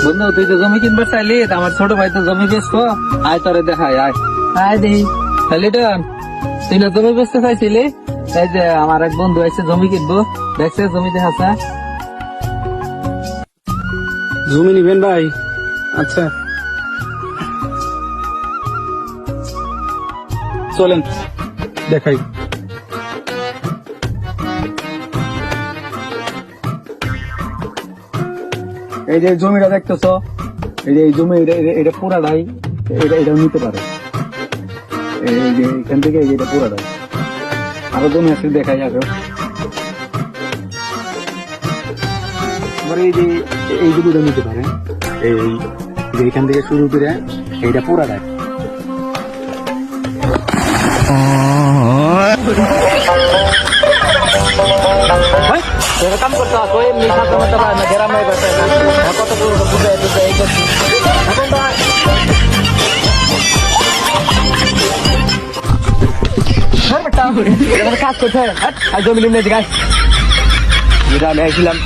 বন্ধু তুই তো জমি কিনবার চাইলি, আমার ছোট ভাই তো জমি বেচবো, আয় তোরে দেখাই, আয় আয় দেই। লিটন, তুই না জমি বেচতে চাইছিলি, এই যে আমার এক বন্ধু এসে জমি কিনবো, দেখছে জমি দেখাচ্ছে। জমি নিবেন ভাই? আচ্ছা চলেন দেখাই। এই যে জমিটা দেখতেছ, এই জমি এটা পুরাটাই, এটা নিতে পারে। এই যে এখান থেকে এটা পুরাটাই, আরো জমি আছে দেখাই আগে। এই যে এই জমিটা নিতে পারে, এইখান থেকে শুরু করে এইটা পুরাটাই। কাম করতে হয় এমনি খাতে মতো পারে না, গ্রামে বেড়ায় না, কত বুঝে এই করছি এখন কাজ করতে হয়। জমি নিয়ে গাছ আমি আসছিলাম